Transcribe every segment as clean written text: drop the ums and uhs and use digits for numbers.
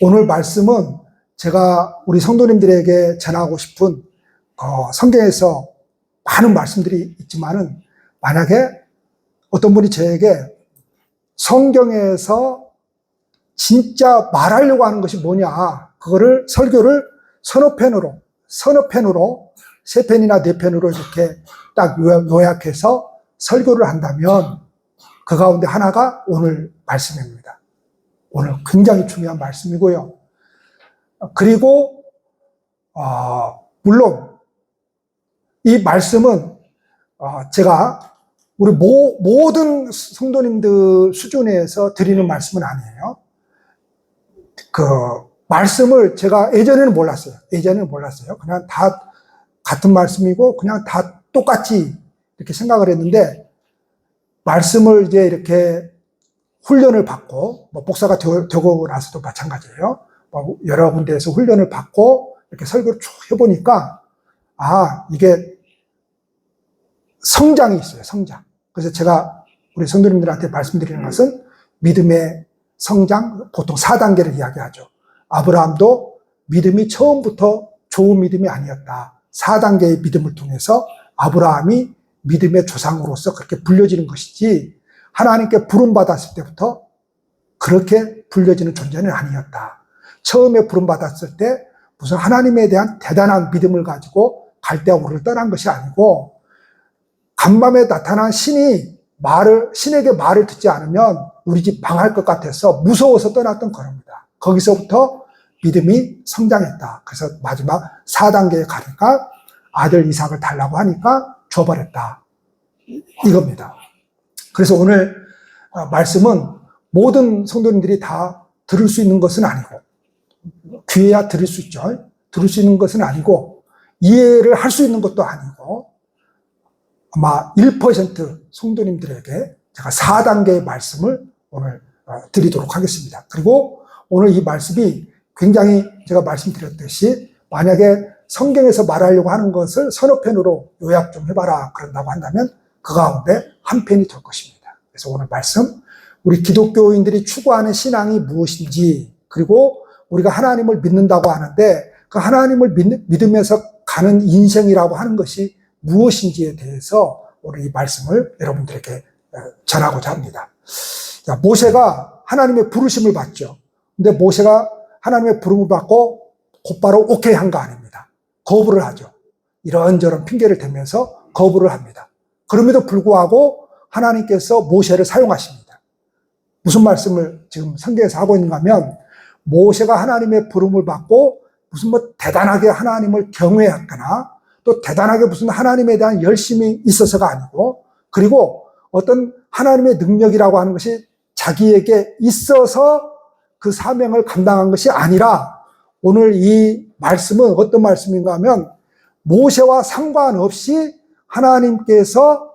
오늘 말씀은 제가 우리 성도님들에게 전하고 싶은 성경에서 많은 말씀들이 있지만은 만약에 어떤 분이 저에게 성경에서 진짜 말하려고 하는 것이 뭐냐, 그거를 설교를 서너 편으로 3편이나 4편으로 이렇게 딱 요약해서 설교를 한다면 그 가운데 하나가 오늘 말씀입니다. 오늘 굉장히 중요한 말씀이고요. 그리고 물론 이 말씀은 제가 우리 모든 성도님들 수준에서 드리는 말씀은 아니에요. 그 말씀을 제가 예전에는 몰랐어요. 그냥 다 같은 말씀이고 그냥 다 똑같이 이렇게 생각을 했는데, 말씀을 이제 이렇게 훈련을 받고, 목사가 되고 나서도 마찬가지예요. 여러 군데에서 훈련을 받고 이렇게 설교를 쭉 해보니까 이게 성장이 있어요. 성장. 그래서 제가 우리 성도님들한테 말씀드리는 것은 믿음의 성장, 보통 4단계를 이야기하죠. 아브라함도 믿음이 처음부터 좋은 믿음이 아니었다. 4단계의 믿음을 통해서 아브라함이 믿음의 조상으로서 그렇게 불려지는 것이지, 하나님께 부름받았을 때부터 그렇게 불려지는 존재는 아니었다. 처음에 부름받았을 때 무슨 하나님에 대한 대단한 믿음을 가지고 갈대아 우르를 떠난 것이 아니고, 간밤에 나타난 신에게 말을 듣지 않으면 우리 집 망할 것 같아서 무서워서 떠났던 겁니다. 거기서부터 믿음이 성장했다. 그래서 마지막 4단계에 가니까 아들 이삭을 달라고 하니까 줘버렸다. 이겁니다. 그래서 오늘 말씀은 모든 성도님들이 다 들을 수 있는 것은 아니고, 귀에야 들을 수 있죠. 들을 수 있는 것은 아니고, 이해를 할 수 있는 것도 아니고, 아마 1% 성도님들에게 제가 4단계의 말씀을 오늘 드리도록 하겠습니다. 그리고 오늘 이 말씀이 굉장히 제가 말씀드렸듯이, 만약에 성경에서 말하려고 하는 것을 서너 편으로 요약 좀 해봐라 그런다고 한다면 그 가운데 한 편이 될 것입니다. 그래서 오늘 말씀, 우리 기독교인들이 추구하는 신앙이 무엇인지, 그리고 우리가 하나님을 믿는다고 하는데 그 하나님을 믿으면서 가는 인생이라고 하는 것이 무엇인지에 대해서 오늘 이 말씀을 여러분들에게 전하고자 합니다. 자, 모세가 하나님의 부르심을 받죠. 근데 모세가 하나님의 부름을 받고 곧바로 오케이 한 거 아닙니다. 거부를 하죠. 이런저런 핑계를 대면서 거부를 합니다. 그럼에도 불구하고 하나님께서 모세를 사용하십니다. 무슨 말씀을 지금 성경에서 하고 있는가 하면, 모세가 하나님의 부름을 받고 무슨 대단하게 하나님을 경외했거나 또 대단하게 무슨 하나님에 대한 열심이 있어서가 아니고, 그리고 어떤 하나님의 능력이라고 하는 것이 자기에게 있어서 그 사명을 감당한 것이 아니라, 오늘 이 말씀은 어떤 말씀인가 하면, 모세와 상관없이 하나님께서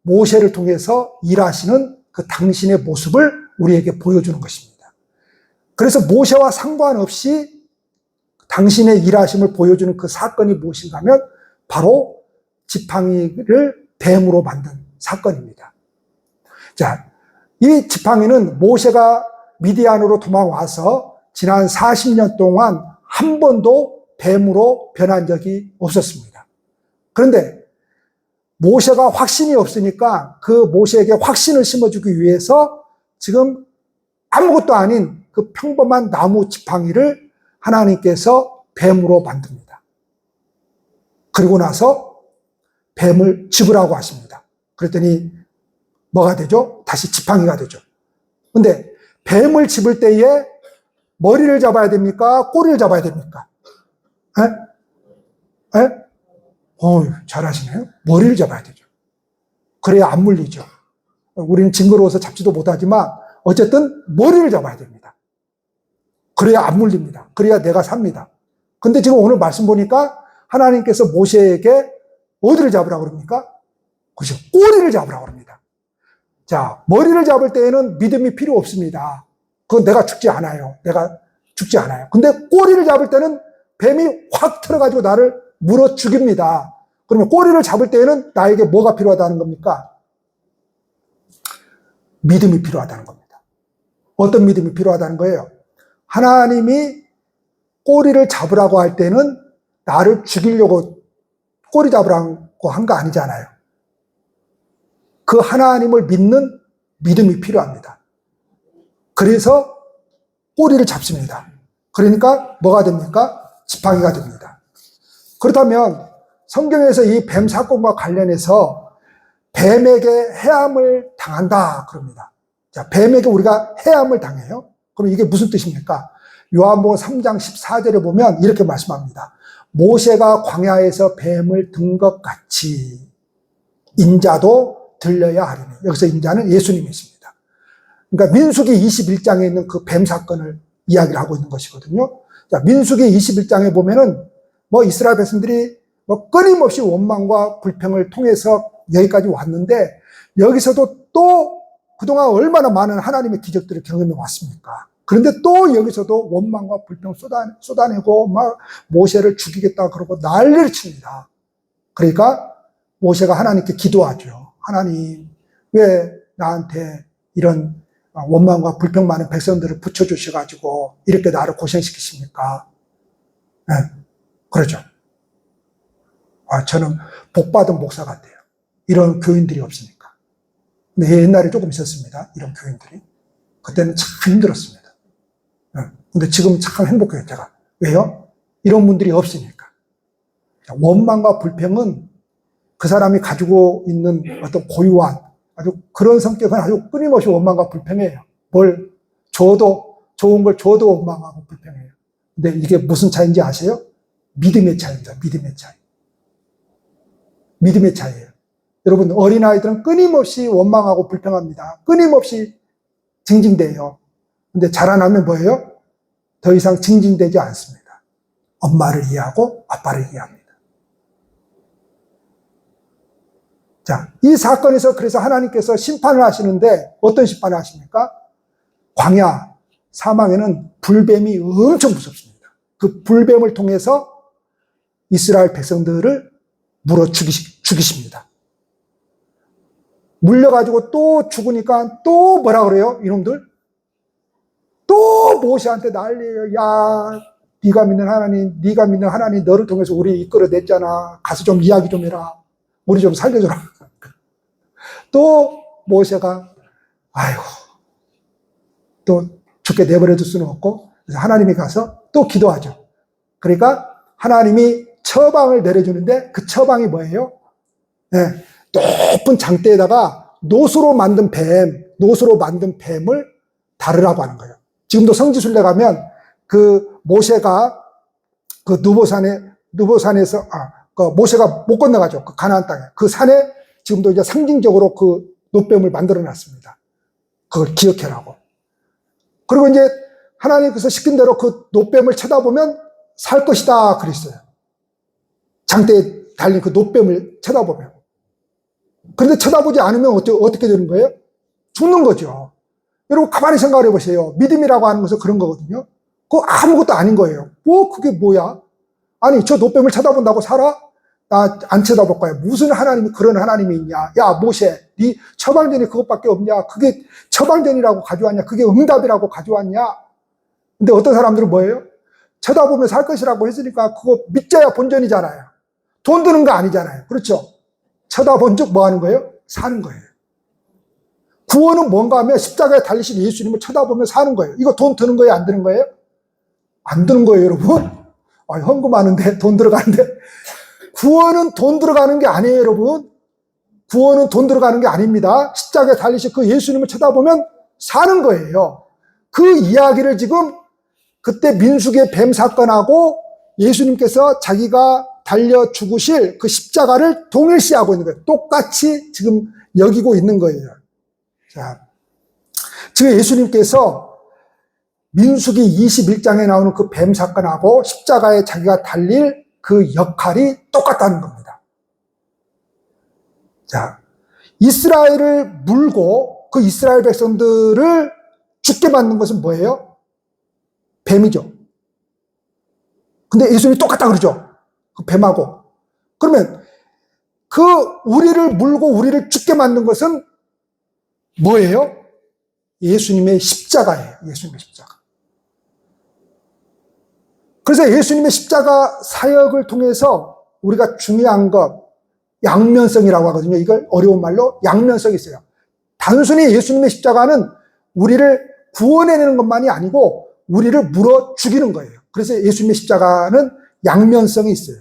모세를 통해서 일하시는 그 당신의 모습을 우리에게 보여주는 것입니다. 그래서 모세와 상관없이 당신의 일하심을 보여주는 그 사건이 무엇인가 하면 바로 지팡이를 뱀으로 만든 사건입니다. 자, 이 지팡이는 모세가 미디안으로 도망와서 지난 40년 동안 한 번도 뱀으로 변한 적이 없었습니다. 그런데 모세가 확신이 없으니까 그 모세에게 확신을 심어주기 위해서 지금 아무것도 아닌 그 평범한 나무 지팡이를 하나님께서 뱀으로 만듭니다. 그리고 나서 뱀을 집으라고 하십니다. 그랬더니 뭐가 되죠? 다시 지팡이가 되죠. 근데 뱀을 집을 때에 머리를 잡아야 됩니까? 꼬리를 잡아야 됩니까? 잘하시네요. 머리를 잡아야 되죠. 그래야 안 물리죠. 우리는 징그러워서 잡지도 못하지만 어쨌든 머리를 잡아야 됩니다. 그래야 안 물립니다. 그래야 내가 삽니다. 근데 지금 오늘 말씀 보니까 하나님께서 모세에게 어디를 잡으라고 그럽니까? 그렇죠. 꼬리를 잡으라고 그럽니다. 자, 머리를 잡을 때에는 믿음이 필요 없습니다. 그건 내가 죽지 않아요. 근데 꼬리를 잡을 때는 뱀이 확 틀어가지고 나를 물어 죽입니다. 그러면 꼬리를 잡을 때에는 나에게 뭐가 필요하다는 겁니까? 믿음이 필요하다는 겁니다. 어떤 믿음이 필요하다는 거예요? 하나님이 꼬리를 잡으라고 할 때는 나를 죽이려고 꼬리 잡으라고 한 거 아니잖아요. 그 하나님을 믿는 믿음이 필요합니다. 그래서 꼬리를 잡습니다. 그러니까 뭐가 됩니까? 지팡이가 됩니다. 그렇다면 성경에서 이 뱀 사건과 관련해서 뱀에게 해함을 당한다 그럽니다. 자, 뱀에게 우리가 해함을 당해요. 그럼 이게 무슨 뜻입니까? 요한복음 3장 14절에 보면 이렇게 말씀합니다. 모세가 광야에서 뱀을 든 것 같이 인자도 들려야 하리니. 여기서 인자는 예수님이십니다. 그러니까 민수기 21장에 있는 그 뱀 사건을 이야기를 하고 있는 것이거든요. 자, 민수기 21장에 보면은 이스라엘 백성들이 끊임없이 원망과 불평을 통해서 여기까지 왔는데, 여기서도 또 그동안 얼마나 많은 하나님의 기적들을 경험해 왔습니까? 그런데 또 여기서도 원망과 불평을 쏟아내고 막 모세를 죽이겠다 그러고 난리를 칩니다. 그러니까 모세가 하나님께 기도하죠. 하나님, 왜 나한테 이런 원망과 불평 많은 백성들을 붙여주셔가지고 이렇게 나를 고생시키십니까? 네, 그러죠. 저는 복받은 목사 같아요. 이런 교인들이 없으니까. 근데 옛날에 조금 있었습니다. 이런 교인들이. 그때는 참 힘들었습니다. 근데 지금 참 행복해요, 제가. 왜요? 이런 분들이 없으니까. 원망과 불평은 그 사람이 가지고 있는 어떤 고유한 아주 그런 성격은 아주 끊임없이 원망과 불평해요. 뭘 줘도, 좋은 걸 줘도 원망하고 불평해요. 근데 이게 무슨 차이인지 아세요? 믿음의 차이입니다. 믿음의 차이. 믿음의 차이예요. 여러분, 어린아이들은 끊임없이 원망하고 불평합니다. 끊임없이 징징대요. 근데 자라나면 뭐예요? 더 이상 징징대지 않습니다. 엄마를 이해하고 아빠를 이해합니다. 자, 이 사건에서 그래서 하나님께서 심판을 하시는데 어떤 심판을 하십니까? 광야, 사망에는 불뱀이 엄청 무섭습니다. 그 불뱀을 통해서 이스라엘 백성들을 물어 죽이십니다. 물려가지고 또 죽으니까 또 뭐라 그래요? 이놈들? 또 모세한테 난리예요. 야, 네가 믿는 하나님 너를 통해서 우리 이끌어냈잖아. 가서 좀 이야기 좀 해라. 우리 좀 살려줘라. 또 모세가 아이고 또 죽게 내버려둘 수는 없고, 그래서 하나님이 가서 또 기도하죠. 그러니까 하나님이 처방을 내려주는데 그 처방이 뭐예요? 네, 높은 장대에다가 노수로 만든 뱀을 다르라고 하는 거예요. 지금도 성지순례 가면 그 모세가 그 누보산에서 그 모세가 못 건너가죠. 그 가나안 땅에. 그 산에 지금도 이제 상징적으로 그 노뱀을 만들어 놨습니다. 그걸 기억해라고. 그리고 이제 하나님께서 시킨 대로 그 노뱀을 쳐다보면 살 것이다 그랬어요. 장대에 달린 그 노뱀을 쳐다보면. 그런데 쳐다보지 않으면 어떻게 되는 거예요? 죽는 거죠. 여러분 가만히 생각해 보세요. 믿음이라고 하는 것은 그런 거거든요. 그거 아무것도 아닌 거예요. 그게 뭐야? 아니, 저 노뱀을 쳐다본다고 살아? 나 안 쳐다볼 거야. 무슨 하나님이 그런 하나님이 있냐? 야, 모세, 네 처방전이 그것밖에 없냐? 그게 처방전이라고 가져왔냐? 그게 응답이라고 가져왔냐? 근데 어떤 사람들은 뭐예요? 쳐다보면 살 것이라고 했으니까 그거 믿자야 본전이잖아요. 돈 드는 거 아니잖아요. 그렇죠? 쳐다본 즉 뭐 하는 거예요? 사는 거예요. 구원은 뭔가 하면 십자가에 달리신 예수님을 쳐다보면 사는 거예요. 이거 돈 드는 거예요? 안 드는 거예요? 안 드는 거예요, 여러분. 헌금하는데 돈 들어가는데. 구원은 돈 들어가는 게 아니에요, 여러분. 구원은 돈 들어가는 게 아닙니다. 십자가에 달리신 그 예수님을 쳐다보면 사는 거예요. 그 이야기를 지금 그때 민수기의 뱀 사건하고 예수님께서 자기가 달려 죽으실 그 십자가를 동일시하고 있는 거예요. 똑같이 지금 여기고 있는 거예요. 자, 지금 예수님께서 민수기 21장에 나오는 그 뱀 사건하고 십자가에 자기가 달릴 그 역할이 똑같다는 겁니다. 자, 이스라엘을 물고 그 이스라엘 백성들을 죽게 만든 것은 뭐예요? 뱀이죠. 근데 예수님이 똑같다 그러죠. 그 뱀하고. 그러면 그 우리를 물고 우리를 죽게 만든 것은 뭐예요? 예수님의 십자가예요. 예수님의 십자가. 그래서 예수님의 십자가 사역을 통해서 우리가 중요한 것, 양면성이라고 하거든요. 이걸 어려운 말로 양면성이 있어요. 단순히 예수님의 십자가는 우리를 구원해내는 것만이 아니고 우리를 물어 죽이는 거예요. 그래서 예수님의 십자가는 양면성이 있어요.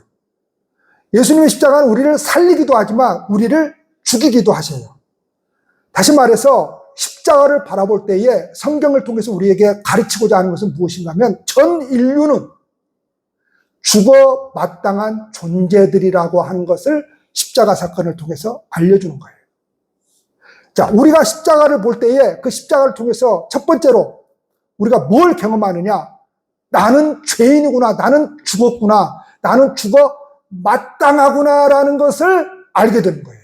예수님의 십자가는 우리를 살리기도 하지만 우리를 죽이기도 하셔요. 다시 말해서 십자가를 바라볼 때에 성경을 통해서 우리에게 가르치고자 하는 것은 무엇인가 하면 전 인류는 죽어 마땅한 존재들이라고 하는 것을 십자가 사건을 통해서 알려주는 거예요. 자, 우리가 십자가를 볼 때에 그 십자가를 통해서 첫 번째로 우리가 뭘 경험하느냐? 나는 죄인이구나. 나는 죽었구나. 나는 죽어 마땅하구나라는 것을 알게 되는 거예요.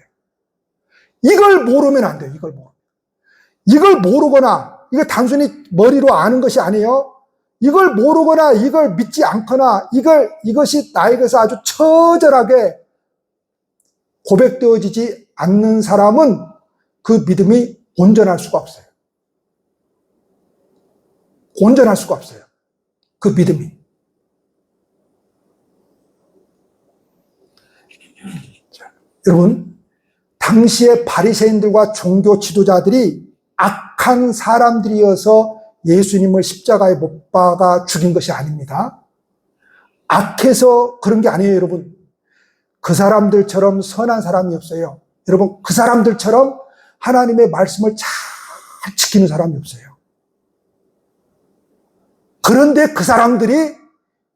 이걸 모르면 안 돼요. 이걸 모르거나, 이거 단순히 머리로 아는 것이 아니에요. 이걸 모르거나, 이걸 믿지 않거나, 이것이 나에게서 아주 처절하게 고백되어지지 않는 사람은 그 믿음이 온전할 수가 없어요. 온전할 수가 없어요. 그 믿음이. 자, 여러분, 당시의 바리새인들과 종교 지도자들이 악한 사람들이어서 예수님을 십자가에 못 박아 죽인 것이 아닙니다. 악해서 그런 게 아니에요, 여러분. 그 사람들처럼 선한 사람이 없어요. 여러분, 그 사람들처럼 하나님의 말씀을 잘 지키는 사람이 없어요. 그런데 그 사람들이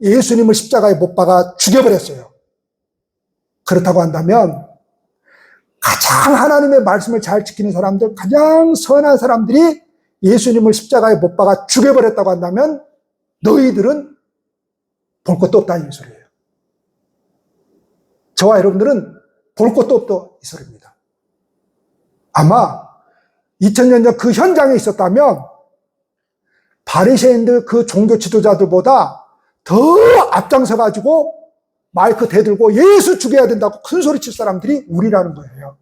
예수님을 십자가에 못 박아 죽여버렸어요. 그렇다고 한다면 가장 하나님의 말씀을 잘 지키는 사람들, 가장 선한 사람들이 예수님을 십자가에 못 박아 죽여버렸다고 한다면 너희들은 볼 것도 없다 이 소리예요. 저와 여러분들은 볼 것도 없다 이 소리입니다. 아마 2000년 전 그 현장에 있었다면 바리새인들 그 종교 지도자들보다 더 앞장서 가지고 마이크 대들고 예수 죽여야 된다고 큰 소리 칠 사람들이 우리라는 거예요.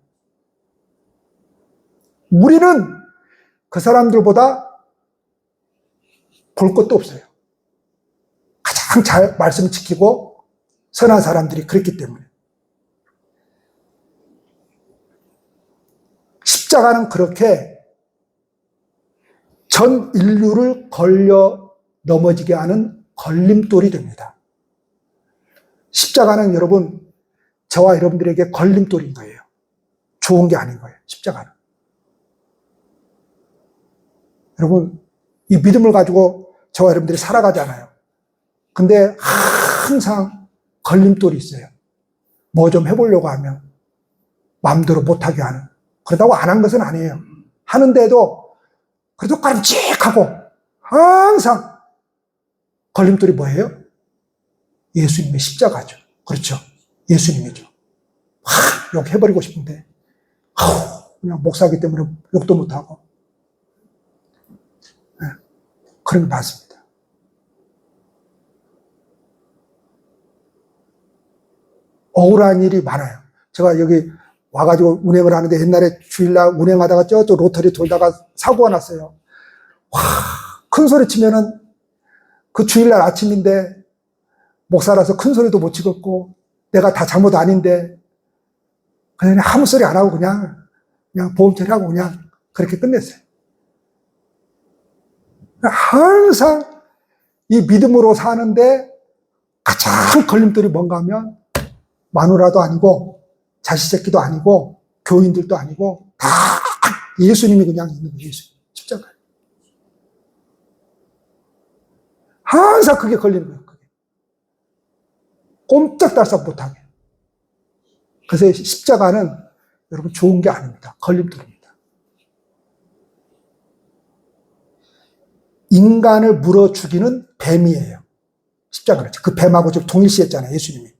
우리는 그 사람들보다 볼 것도 없어요. 가장 잘 말씀 지키고 선한 사람들이 그랬기 때문에. 십자가는 그렇게 전 인류를 걸려 넘어지게 하는 걸림돌이 됩니다. 십자가는 여러분, 저와 여러분들에게 걸림돌인 거예요. 좋은 게 아닌 거예요, 십자가는. 여러분, 이 믿음을 가지고 저와 여러분들이 살아가잖아요. 근데 항상 걸림돌이 있어요. 뭐 좀 해보려고 하면 마음대로 못하게 하는. 그렇다고 안 한 것은 아니에요. 하는데도 그래도 깜찍하고 항상 걸림돌이 뭐예요? 예수님의 십자가죠. 그렇죠. 예수님이죠. 욕해버리고 싶은데 그냥 목사기 때문에 욕도 못하고. 네, 그런 게 많습니다. 억울한 일이 많아요. 제가 여기 와가지고 운행을 하는데 옛날에 주일날 운행하다가 저쪽 로터리 돌다가 사고가 났어요. 큰 소리 치면은 그 주일날 아침인데 목사라서 큰 소리도 못 치겠고 내가 다 잘못 아닌데 그냥 아무 소리 안 하고 그냥 보험 처리하고 그냥 그렇게 끝냈어요. 항상 이 믿음으로 사는데 가장 걸림돌이 뭔가 하면 마누라도 아니고 자식 새끼도 아니고 교인들도 아니고 다 예수님이 그냥 있는 거예요. 예수님 십자가. 항상 그게 걸리는 거예요. 그게. 꼼짝달싹 못하게. 그래서 십자가는 여러분 좋은 게 아닙니다. 걸림돌입니다. 인간을 물어 죽이는 뱀이에요. 십자가는. 그 뱀하고 좀 동일시했잖아요. 예수님이.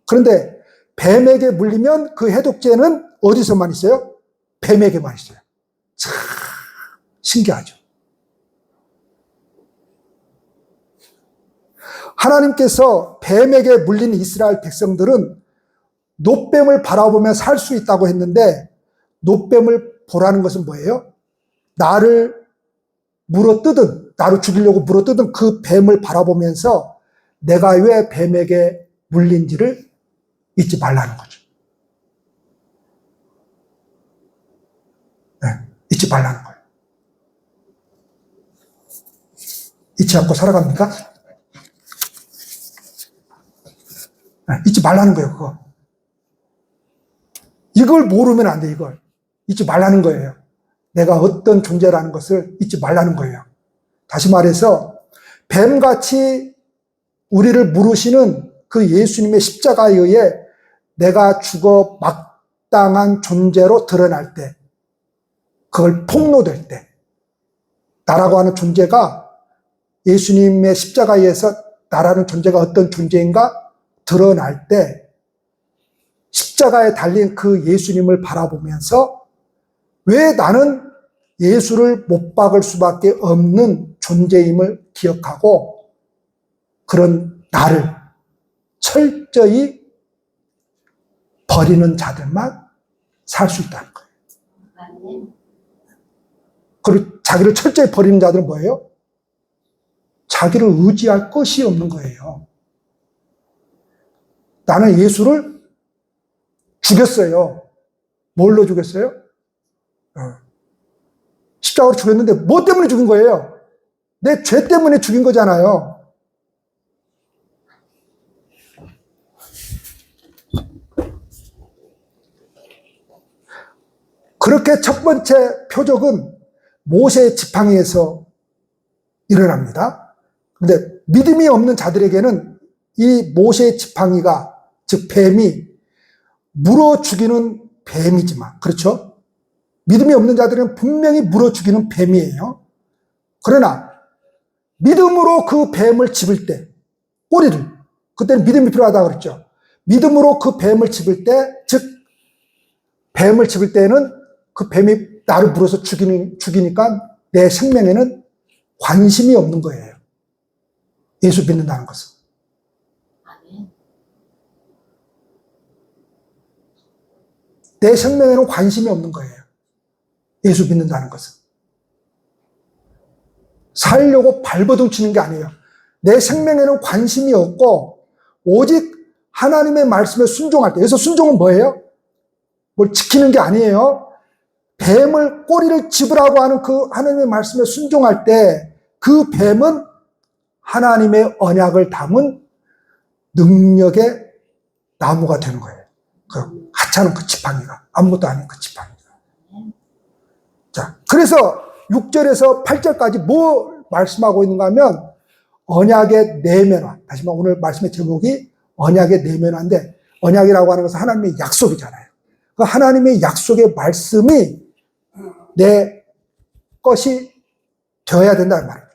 그런데 뱀에게 물리면 그 해독제는 어디서만 있어요? 뱀에게만 있어요. 참 신기하죠. 하나님께서 뱀에게 물린 이스라엘 백성들은 놋뱀을 바라보며 살 수 있다고 했는데 놋뱀을 보라는 것은 뭐예요? 나를 물어뜯은, 나를 죽이려고 물어뜯은 그 뱀을 바라보면서 내가 왜 뱀에게 물린지를 잊지 말라는 거죠. 네, 잊지 말라는 거예요. 잊지 않고 살아갑니까? 네, 잊지 말라는 거예요, 그거. 이걸 모르면 안 돼, 이걸. 잊지 말라는 거예요. 내가 어떤 존재라는 것을 잊지 말라는 거예요. 다시 말해서, 뱀같이 우리를 물으시는 그 예수님의 십자가에 의해 내가 죽어 막당한 존재로 드러날 때, 그걸 폭로될 때, 나라고 하는 존재가 예수님의 십자가에서 나라는 존재가 어떤 존재인가 드러날 때, 십자가에 달린 그 예수님을 바라보면서 왜 나는 예수를 못 박을 수밖에 없는 존재임을 기억하고 그런 나를 철저히 버리는 자들만 살 수 있다는 거예요. 그리고 자기를 철저히 버리는 자들은 뭐예요? 자기를 의지할 것이 없는 거예요. 나는 예수를 죽였어요. 뭘로 죽였어요? 십자가로 죽였는데 뭐 때문에 죽인 거예요? 내 죄 때문에 죽인 거잖아요. 그렇게 첫 번째 표적은 모세의 지팡이에서 일어납니다. 그런데 믿음이 없는 자들에게는 이 모세의 지팡이가, 즉 뱀이 물어 죽이는 뱀이지만, 그렇죠? 믿음이 없는 자들은 분명히 물어 죽이는 뱀이에요. 그러나 믿음으로 그 뱀을 집을 때, 꼬리를, 그때는 믿음이 필요하다고 그랬죠. 믿음으로 그 뱀을 집을 때, 즉 뱀을 집을 때는 그 뱀이 나를 물어서 죽이니까 내 생명에는 관심이 없는 거예요. 예수 믿는다는 것은. 내 생명에는 관심이 없는 거예요. 예수 믿는다는 것은. 살려고 발버둥 치는 게 아니에요. 내 생명에는 관심이 없고 오직 하나님의 말씀에 순종할 때. 여기서 순종은 뭐예요? 뭘 지키는 게 아니에요. 뱀을 꼬리를 집으라고 하는 그 하나님의 말씀에 순종할 때 그 뱀은 하나님의 언약을 담은 능력의 나무가 되는 거예요. 그 하찮은 그 지팡이가, 아무것도 아닌 그 지팡이가. 자, 그래서 6절에서 8절까지 뭐 말씀하고 있는가 하면 언약의 내면화. 다시 말해 오늘 말씀의 제목이 언약의 내면화인데, 언약이라고 하는 것은 하나님의 약속이잖아요. 그 하나님의 약속의 말씀이 내 것이 되어야 된다는 말이에요.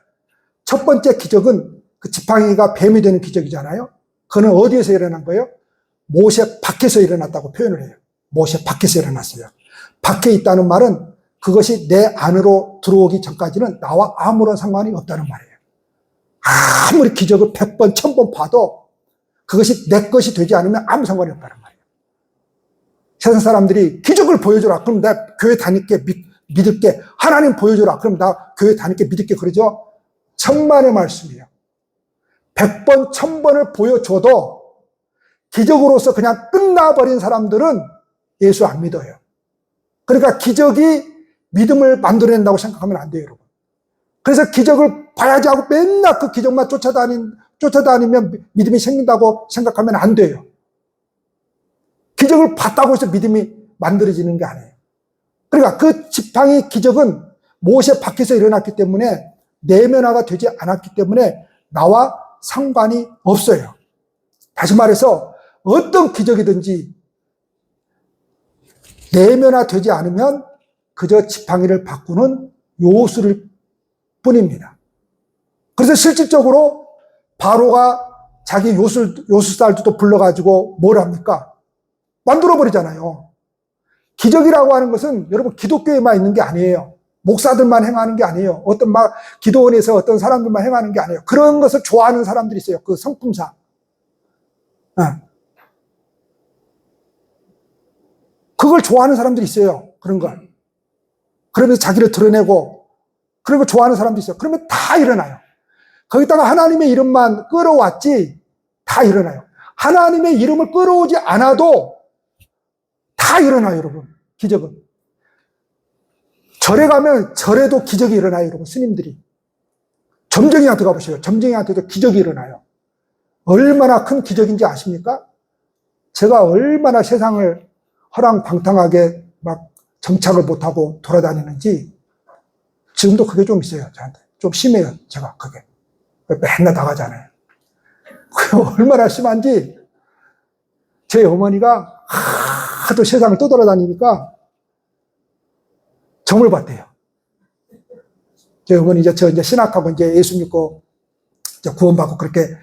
첫 번째 기적은 그 지팡이가 뱀이 되는 기적이잖아요. 그는 어디에서 일어난 거예요? 모세 밖에서 일어났다고 표현을 해요. 모세 밖에서 일어났어요. 밖에 있다는 말은 그것이 내 안으로 들어오기 전까지는 나와 아무런 상관이 없다는 말이에요. 아무리 기적을 100번, 1000번 봐도 그것이 내 것이 되지 않으면 아무 상관이 없다는 말이에요. 세상 사람들이 기적을 보여줘라. 그럼 나 교회 다닐게, 믿을게. 하나님 보여줘라. 그럼 나 교회 다닐게, 믿을게. 그러죠? 천만의 말씀이에요. 100번, 1000번을 보여줘도 기적으로서 그냥 끝나버린 사람들은 예수 안 믿어요. 그러니까 기적이 믿음을 만들어낸다고 생각하면 안 돼요, 여러분. 그래서 기적을 봐야지 하고 맨날 그 기적만 쫓아다니면 믿음이 생긴다고 생각하면 안 돼요. 기적을 봤다고 해서 믿음이 만들어지는 게 아니에요. 그러니까 그 지팡이 기적은 모세 밖에서 일어났기 때문에 내면화가 되지 않았기 때문에 나와 상관이 없어요. 다시 말해서 어떤 기적이든지 내면화 되지 않으면 그저 지팡이를 바꾸는 요술일 뿐입니다. 그래서 실질적으로 바로가 자기 요술사들도 불러가지고 뭘 합니까? 만들어버리잖아요. 기적이라고 하는 것은 여러분 기독교에만 있는 게 아니에요. 목사들만 행하는 게 아니에요. 어떤 기도원에서 어떤 사람들만 행하는 게 아니에요. 그런 것을 좋아하는 사람들이 있어요. 그 성품상. 그걸 좋아하는 사람들이 있어요. 그런 걸. 그러면서 자기를 드러내고 그런 걸 좋아하는 사람도 있어요. 그러면 다 일어나요. 거기다가 하나님의 이름만 끌어왔지 다 일어나요. 하나님의 이름을 끌어오지 않아도 다 일어나요, 여러분. 기적은. 절에 가면 절에도 기적이 일어나요, 여러분. 스님들이. 점쟁이한테 가보세요. 점쟁이한테도 기적이 일어나요. 얼마나 큰 기적인지 아십니까? 제가 얼마나 세상을 허랑방탕하게 막 정착을 못하고 돌아다니는지 지금도 그게 좀 있어요. 저한테. 좀 심해요. 제가 그게. 맨날 나가잖아요. 그게 얼마나 심한지 제 어머니가 하도 세상을 떠돌아다니니까 점을 봤대요. 제 어머니 이제 신학하고 이제 예수 믿고 이제 구원받고 그렇게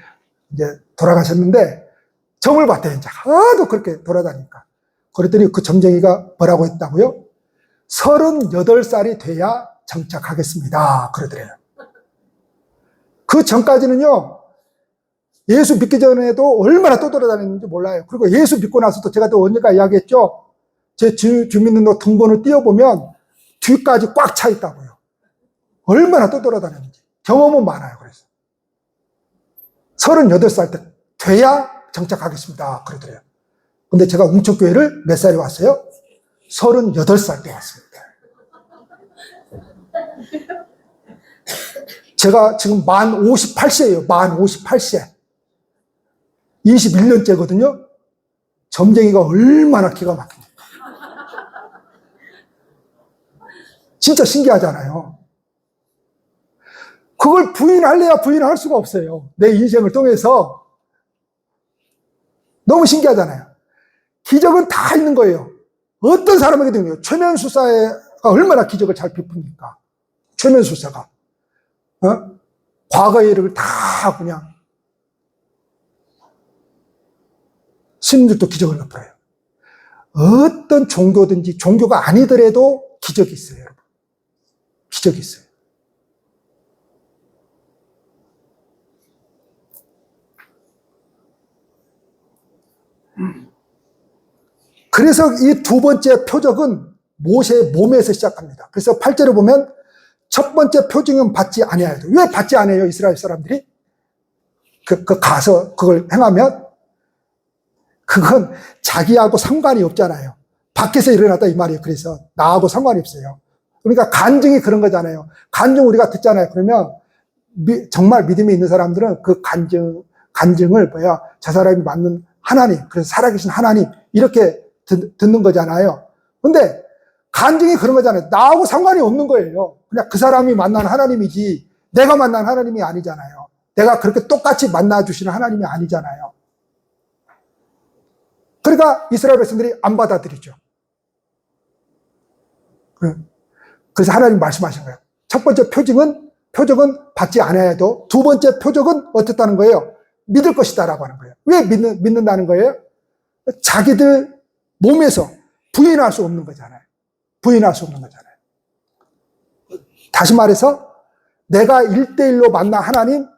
이제 돌아가셨는데 점을 봤대요. 이제 하도 그렇게 돌아다니니까. 그랬더니 그 점쟁이가 뭐라고 했다고요? 38살이 돼야 정착하겠습니다. 그러더래요. 그 전까지는요, 예수 믿기 전에도 얼마나 떠돌아다녔는지 몰라요. 그리고 예수 믿고 나서도 제가 또 언젠가 이야기했죠. 제 주민등록 등본을 띄워보면 뒤까지 꽉 차 있다고요. 얼마나 떠돌아다녔는지. 경험은 많아요. 그래서 38살 때 돼야 정착하겠습니다. 그러더래요. 근데 제가 웅천교회를 몇 살에 왔어요? 38살 때 왔습니다. 제가 지금 만 58세예요. 만 58세. 21년째거든요. 점쟁이가 얼마나 기가 막힙니까? 진짜 신기하잖아요. 그걸 부인할래야 부인할 수가 없어요. 내 인생을 통해서. 너무 신기하잖아요. 기적은 다 있는 거예요. 어떤 사람에게도 최면수사가 얼마나 기적을 잘 베풉니까? 최면수사가. 과거의 일을 다 그냥. 스님들도 기적을 베풀어요. 어떤 종교든지 종교가 아니더라도 기적이 있어요, 여러분. 기적이 있어요. 그래서 이 두 번째 표적은 모세의 몸에서 시작합니다. 그래서 8절에 보면 첫 번째 표징은 받지 아니하여도. 왜 받지 않아요, 이스라엘 사람들이? 가서 그걸 행하면? 그건 자기하고 상관이 없잖아요. 밖에서 일어났다 이 말이에요. 그래서 나하고 상관이 없어요. 그러니까 간증이 그런 거잖아요. 간증 우리가 듣잖아요. 그러면 정말 믿음이 있는 사람들은 그 간증을 저 사람이 맞는 하나님, 그래서 살아계신 하나님 이렇게 듣는 거잖아요. 근데 간증이 그런 거잖아요. 나하고 상관이 없는 거예요. 그냥 그 사람이 만난 하나님이지 내가 만난 하나님이 아니잖아요. 내가 그렇게 똑같이 만나주시는 하나님이 아니잖아요. 그러니까 이스라엘 백성들이 안 받아들이죠. 그래서 하나님 말씀하신 거예요. 첫 번째 표적은 받지 않아야도 두 번째 표적은 어떻다는 거예요? 믿을 것이다라고 하는 거예요. 왜 믿는다는 거예요? 자기들 몸에서 부인할 수 없는 거잖아요. 부인할 수 없는 거잖아요. 다시 말해서 내가 1대1로 만난 하나님,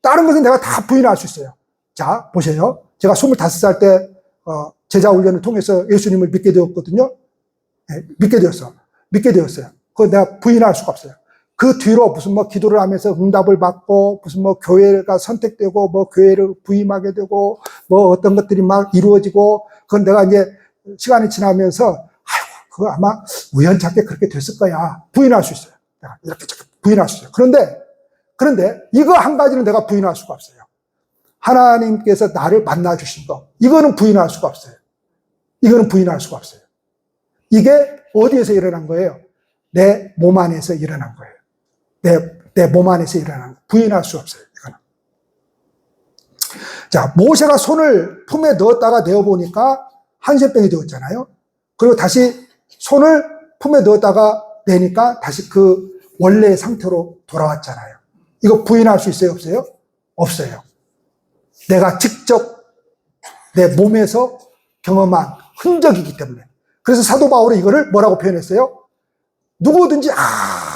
다른 것은 내가 다 부인할 수 있어요. 자, 보세요. 제가 25살 때 제자 훈련을 통해서 예수님을 믿게 되었거든요. 네, 믿게 되었어요. 그거 내가 부인할 수가 없어요. 그 뒤로 무슨 기도를 하면서 응답을 받고 무슨 교회가 선택되고 교회를 부임하게 되고 어떤 것들이 막 이루어지고 그건 내가 이제 시간이 지나면서 아이고 그거 아마 우연찮게 그렇게 됐을 거야. 부인할 수 있어요. 내가 이렇게 부인할 수 있어요. 그런데 이거 한 가지는 내가 부인할 수가 없어요. 하나님께서 나를 만나 주신 거. 이거는 부인할 수가 없어요. 이거는 부인할 수가 없어요. 이게 어디에서 일어난 거예요? 내 몸 안에서 일어난 거예요. 내 몸 안에서 일어난 거예요. 부인할 수 없어요. 이거는. 자, 모세가 손을 품에 넣었다가 내어보니까 한센병이 되었잖아요. 그리고 다시 손을 품에 넣었다가 내니까 다시 그 원래의 상태로 돌아왔잖아요. 이거 부인할 수 있어요? 없어요? 없어요. 내가 직접 내 몸에서 경험한 흔적이기 때문에. 그래서 사도 바울은 이거를 뭐라고 표현했어요? 누구든지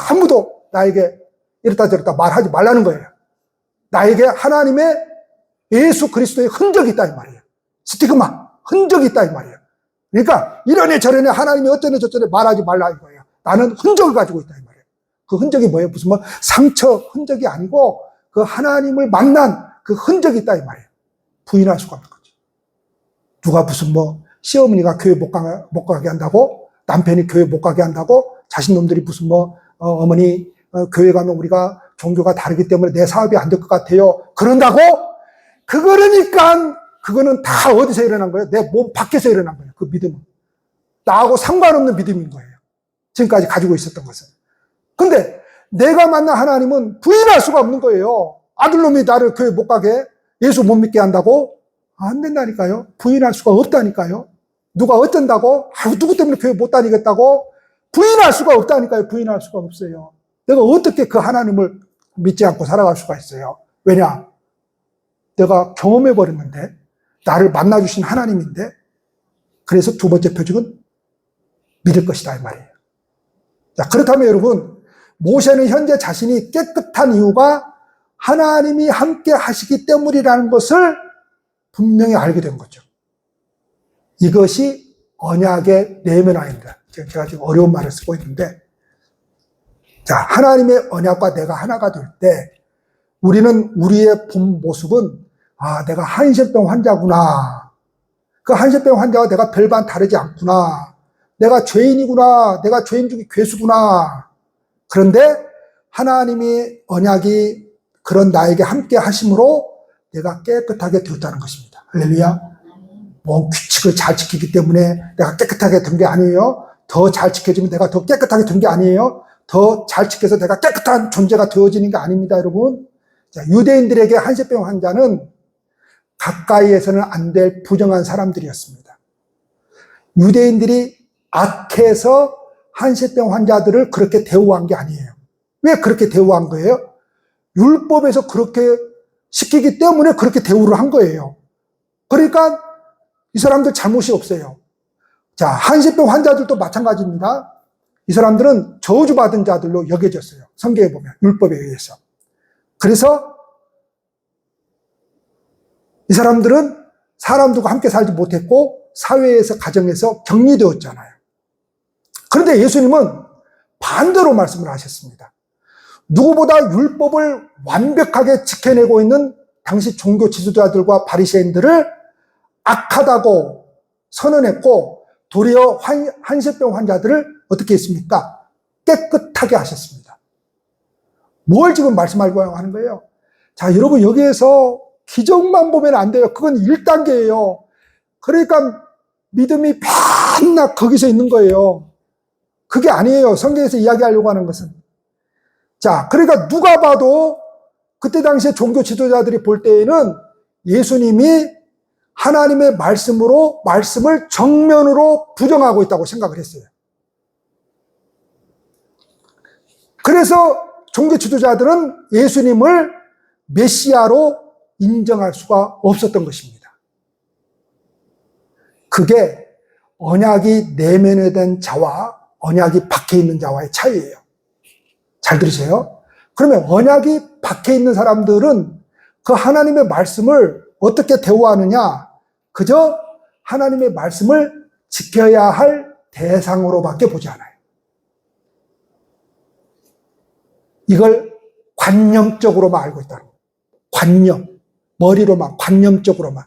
아무도 나에게 이렇다 저렇다 말하지 말라는 거예요. 나에게 하나님의 예수 그리스도의 흔적이 있다 이 말이에요. 스티그마, 흔적이 있다 이 말이에요. 그러니까 이러네 저러네 하나님이 어쩌네 저쩌네 말하지 말라 이거예요. 나는 흔적을 가지고 있다 이 말이에요. 그 흔적이 뭐예요? 무슨 상처 흔적이 아니고 그 하나님을 만난 그 흔적이 있다 이 말이에요. 부인할 수가 없는 거죠. 누가 무슨 시어머니가 교회 못 가게 한다고, 남편이 교회 못 가게 한다고, 자신놈들이 무슨 어머니 교회 가면 우리가 종교가 다르기 때문에 내 사업이 안 될 것 같아요. 그런다고? 그러니까 그거는 다 어디서 일어난 거예요? 내 몸 밖에서 일어난 거예요. 그 믿음은. 나하고 상관없는 믿음인 거예요. 지금까지 가지고 있었던 것은. 근데 내가 만난 하나님은 부인할 수가 없는 거예요. 아들놈이 나를 교회 못 가게, 예수 못 믿게 한다고? 안 된다니까요. 부인할 수가 없다니까요. 누가 어쩐다고? 누구 때문에 교회 못 다니겠다고? 부인할 수가 없다니까요. 부인할 수가 없어요. 내가 어떻게 그 하나님을 믿지 않고 살아갈 수가 있어요? 왜냐? 내가 경험해버렸는데, 나를 만나주신 하나님인데, 그래서 두 번째 표적은 믿을 것이다, 이 말이에요. 자, 그렇다면 여러분, 모세는 현재 자신이 깨끗한 이유가 하나님이 함께 하시기 때문이라는 것을 분명히 알게 된 거죠. 이것이 언약의 내면화입니다. 제가 지금 어려운 말을 쓰고 있는데, 자, 하나님의 언약과 내가 하나가 될 때, 우리는 우리의 본 모습은, 내가 한센병 환자구나. 그 한센병 환자와 내가 별반 다르지 않구나. 내가 죄인이구나. 내가 죄인 중에 괴수구나. 그런데 하나님이 언약이 그런 나에게 함께 하심으로 내가 깨끗하게 되었다는 것입니다. 할렐루야. 규칙을 잘 지키기 때문에 내가 깨끗하게 된 게 아니에요. 더 잘 지켜지면 내가 더 깨끗하게 된 게 아니에요. 더 잘 지켜서 내가 깨끗한 존재가 되어지는 게 아닙니다, 여러분. 자, 유대인들에게 한센병 환자는 가까이에서는 안 될 부정한 사람들이었습니다. 유대인들이 악해서 한센병 환자들을 그렇게 대우한 게 아니에요. 왜 그렇게 대우한 거예요? 율법에서 그렇게 시키기 때문에 그렇게 대우를 한 거예요. 그러니까 이 사람들 잘못이 없어요. 자, 한센병 환자들도 마찬가지입니다. 이 사람들은 저주받은 자들로 여겨졌어요. 성경에 보면 율법에 의해서. 그래서 이 사람들은 사람들과 함께 살지 못했고 사회에서 가정에서 격리되었잖아요. 그런데 예수님은 반대로 말씀을 하셨습니다. 누구보다 율법을 완벽하게 지켜내고 있는 당시 종교 지도자들과 바리새인들을 악하다고 선언했고 도리어 한센병 환자들을 어떻게 했습니까? 깨끗하게 하셨습니다. 뭘 지금 말씀하려고 하는 거예요? 자, 여러분 여기에서 기적만 보면 안 돼요. 그건 1단계예요. 그러니까 믿음이 맨날 거기서 있는 거예요. 그게 아니에요. 성경에서 이야기하려고 하는 것은. 자, 그러니까 누가 봐도 그때 당시에 종교 지도자들이 볼 때에는 예수님이 하나님의 말씀을 정면으로 부정하고 있다고 생각을 했어요. 그래서 종교 지도자들은 예수님을 메시아로 인정할 수가 없었던 것입니다. 그게 언약이 내면에 된 자와 언약이 밖에 있는 자와의 차이예요. 잘 들으세요. 그러면 언약이 밖에 있는 사람들은 그 하나님의 말씀을 어떻게 대우하느냐? 그저 하나님의 말씀을 지켜야 할 대상으로밖에 보지 않아요. 이걸 관념적으로만 알고 있다는 거예요. 관념. 머리로만, 관념적으로만.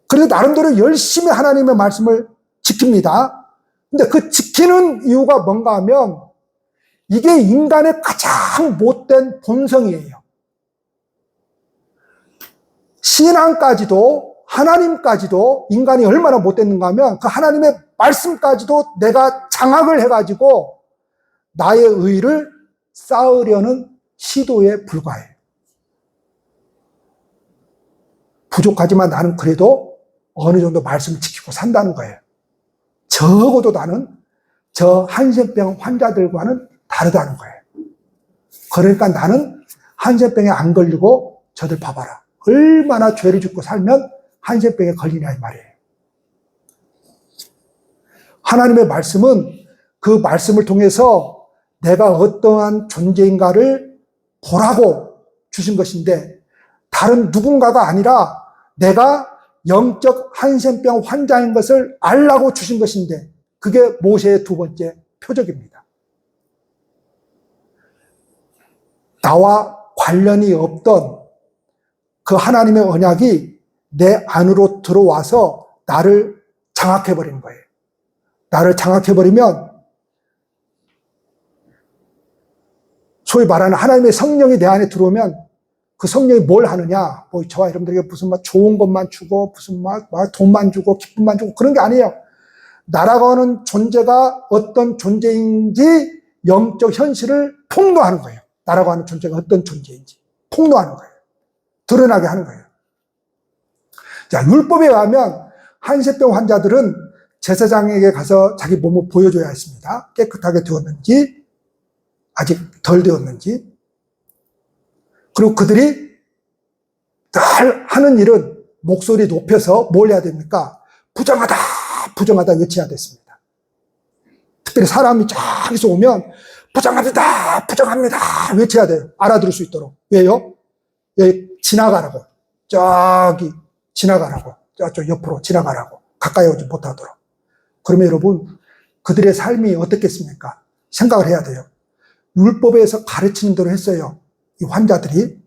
그래서 나름대로 열심히 하나님의 말씀을 지킵니다. 근데 그 지키는 이유가 뭔가 하면 이게 인간의 가장 못된 본성이에요. 신앙까지도 하나님까지도 인간이 얼마나 못됐는가 하면 그 하나님의 말씀까지도 내가 장악을 해가지고 나의 의를 쌓으려는 시도에 불과해요. 부족하지만 나는 그래도 어느 정도 말씀을 지키고 산다는 거예요. 적어도 나는 저 한센병 환자들과는 다르다는 거예요. 그러니까 나는 한센병에 안 걸리고 저들 봐봐라. 얼마나 죄를 짓고 살면 한센병에 걸리냐 이 말이에요. 하나님의 말씀은 그 말씀을 통해서 내가 어떠한 존재인가를 보라고 주신 것인데 다른 누군가가 아니라 내가 영적 한센병 환자인 것을 알라고 주신 것인데 그게 모세의 두 번째 표적입니다. 나와 관련이 없던 그 하나님의 언약이 내 안으로 들어와서 나를 장악해버리는 거예요. 나를 장악해버리면 소위 말하는 하나님의 성령이 내 안에 들어오면 그 성령이 뭘 하느냐? 뭐 저와 여러분들에게 무슨 막 좋은 것만 주고 무슨 막 돈만 주고 기쁨만 주고 그런 게 아니에요. 나라고 하는 존재가 어떤 존재인지 영적 현실을 폭로하는 거예요. 나라고 하는 존재가 어떤 존재인지 폭로하는 거예요. 드러나게 하는 거예요. 자, 율법에 의하면 한세병 환자들은 제사장에게 가서 자기 몸을 보여줘야 했습니다. 깨끗하게 되었는지 아직 덜 되었는지. 그리고 그들이 늘 하는 일은 목소리 높여서 뭘 해야 됩니까? 부정하다, 부정하다 외쳐야 됐습니다. 특별히 사람이 저기서 오면 부정합니다, 부정합니다 외쳐야 돼요. 알아들을 수 있도록. 왜요? 여기 지나가라고. 저기 지나가라고. 저쪽 옆으로 지나가라고. 가까이 오지 못하도록. 그러면 여러분, 그들의 삶이 어떻겠습니까? 생각을 해야 돼요. 율법에서 가르치는 대로 했어요. 이 환자들이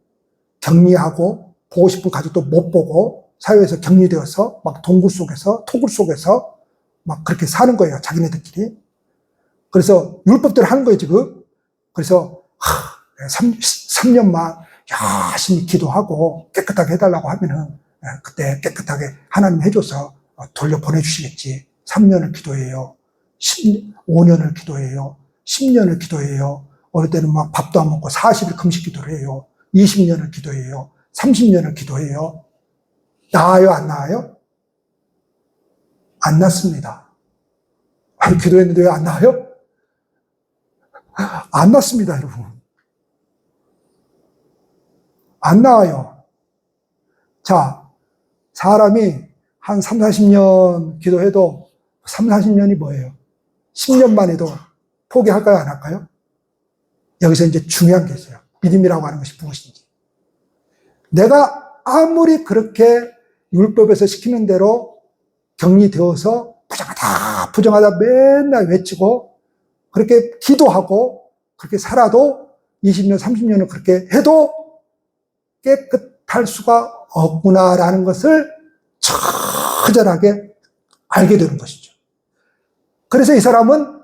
격리하고 보고 싶은 가족도 못 보고 사회에서 격리되어서 막 동굴 속에서 토굴 속에서 막 그렇게 사는 거예요. 자기네들끼리. 그래서 율법대로 하는 거예요, 지금. 그래서 3년만 열심히 기도하고 깨끗하게 해달라고 하면은 그때 깨끗하게 하나님 해줘서 돌려보내주시겠지. 3년을 기도해요. 5년을 기도해요. 10년을 기도해요. 어느 때는 막 밥도 안 먹고 40일 금식 기도를 해요. 20년을 기도해요. 30년을 기도해요. 나아요, 안 나아요? 안 낫습니다. 아니, 기도했는데 왜 안 나아요? 안 낫습니다, 여러분. 안 나아요. 자, 사람이 한 3, 40년 기도해도 3, 40년이 뭐예요? 10년만 해도 포기할까요, 안 할까요? 여기서 이제 중요한 게 있어요. 믿음이라고 하는 것이 무엇인지. 내가 아무리 그렇게 율법에서 시키는 대로 격리되어서 부정하다, 부정하다 맨날 외치고 그렇게 기도하고 그렇게 살아도 20년, 30년을 그렇게 해도 깨끗할 수가 없구나라는 것을 처절하게 알게 되는 것이죠. 그래서 이 사람은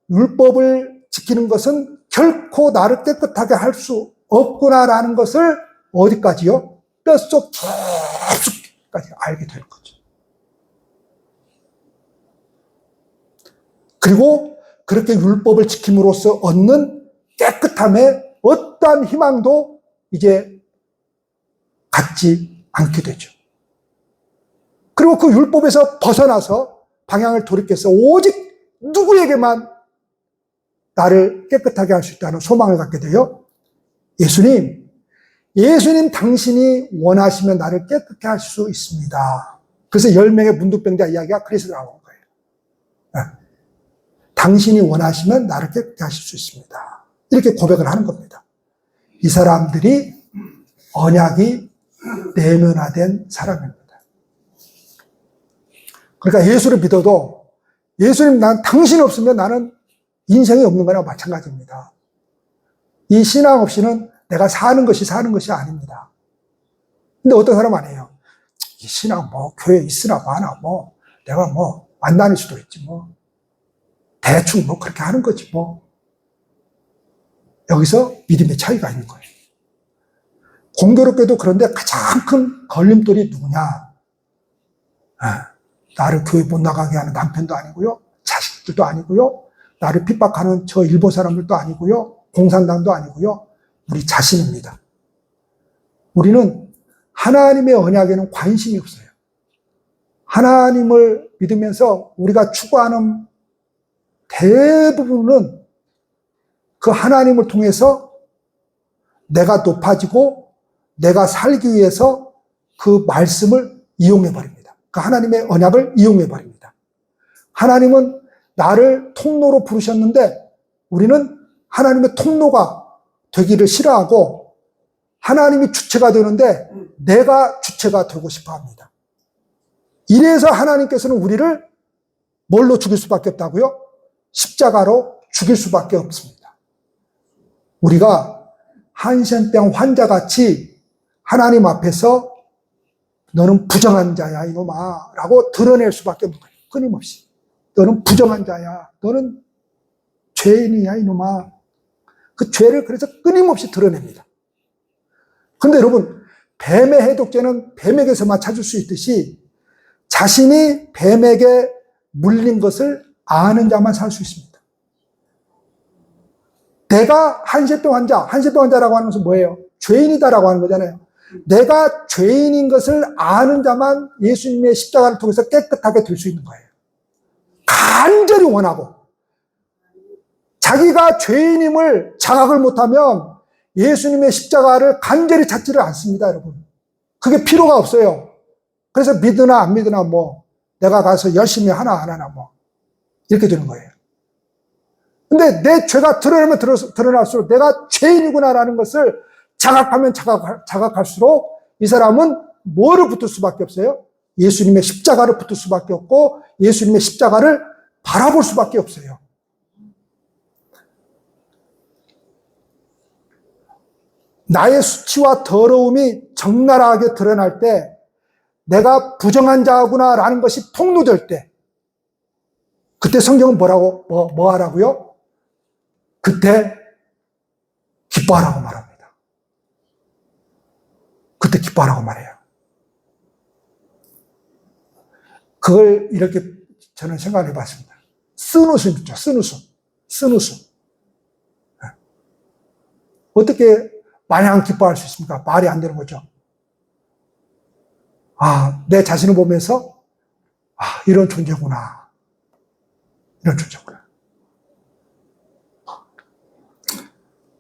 율법을 지키는 것은 결코 나를 깨끗하게 할 수 없구나라는 것을 어디까지요? 뼛속 깊숙이까지 알게 되는 거죠. 그리고 그렇게 율법을 지킴으로써 얻는 깨끗함에 어떠한 희망도 이제 갖지 않게 되죠. 그리고 그 율법에서 벗어나서 방향을 돌이켜서 오직 누구에게만 나를 깨끗하게 할 수 있다는 소망을 갖게 돼요. 예수님 당신이 원하시면 나를 깨끗게 할 수 있습니다. 그래서 10명의 문둥병자 이야기가 그래서 나온 거예요. 당신이 원하시면 나를 깨끗게 하실 수 있습니다. 이렇게 고백을 하는 겁니다. 이 사람들이 언약이 내면화된 사람입니다. 그러니까 예수를 믿어도 예수님 난 당신 없으면 나는 인생이 없는 거나 마찬가지입니다. 이 신앙 없이는 내가 사는 것이 아닙니다. 근데 어떤 사람 아니에요. 이 신앙 뭐 교회 있으나 마나 뭐 내가 뭐 안 다닐 수도 있지 뭐 대충 뭐 그렇게 하는 거지 뭐. 여기서 믿음의 차이가 있는 거예요. 공교롭게도 그런데 가장 큰 걸림돌이 누구냐? 나를 교회 못 나가게 하는 남편도 아니고요. 자식들도 아니고요. 나를 핍박하는 저 일본 사람들도 아니고요. 공산당도 아니고요. 우리 자신입니다. 우리는 하나님의 언약에는 관심이 없어요. 하나님을 믿으면서 우리가 추구하는 대부분은 그 하나님을 통해서 내가 높아지고 내가 살기 위해서 그 말씀을 이용해버립니다. 그 하나님의 언약을 이용해버립니다. 하나님은 나를 통로로 부르셨는데 우리는 하나님의 통로가 되기를 싫어하고 하나님이 주체가 되는데 내가 주체가 되고 싶어 합니다. 이래서 하나님께서는 우리를 뭘로 죽일 수밖에 없다고요? 십자가로 죽일 수밖에 없습니다. 우리가 한센병 환자같이 하나님 앞에서 너는 부정한 자야 이놈아 라고 드러낼 수밖에 없는 거예요. 끊임없이. 너는 부정한 자야. 너는 죄인이야 이놈아. 그 죄를 그래서 끊임없이 드러냅니다. 그런데 여러분, 뱀의 해독제는 뱀에게서만 찾을 수 있듯이 자신이 뱀에게 물린 것을 아는 자만 살 수 있습니다. 내가 한세병 환자라고 하는 것은 뭐예요? 죄인이다라고 하는 거잖아요. 내가 죄인인 것을 아는 자만 예수님의 십자가를 통해서 깨끗하게 될 수 있는 거예요. 간절히 원하고 자기가 죄인임을 자각을 못하면 예수님의 십자가를 간절히 찾지를 않습니다, 여러분. 그게 필요가 없어요. 그래서 믿으나 안 믿으나 뭐 내가 가서 열심히 하나 안 하나 뭐 이렇게 되는 거예요. 근데 내 죄가 드러나면 드러날수록 내가 죄인이구나라는 것을 자각하면 자각할수록 이 사람은 뭐를 붙을 수밖에 없어요? 예수님의 십자가를 붙을 수밖에 없고 예수님의 십자가를 바라볼 수밖에 없어요. 나의 수치와 더러움이 적나라하게 드러날 때 내가 부정한 자구나라는 것이 폭로될 때 그때 성경은 뭐 하라고요? 그때 기뻐하라고 말합니다. 그때 기뻐하라고 말해요. 그걸 이렇게 저는 생각해 봤습니다. 쓴 웃음 있죠. 쓴 웃음. 어떻게 마냥 기뻐할 수 있습니까? 말이 안 되는 거죠. 내 자신을 보면서 이런 존재구나. 이런 존재구나.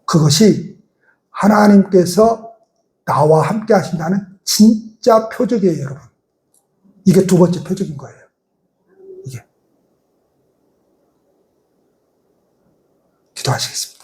그것이 하나님께서 나와 함께 하신다는 진짜 표적이에요, 여러분. 이게 두 번째 표적인 거예요. 이게. 기도하시겠습니다.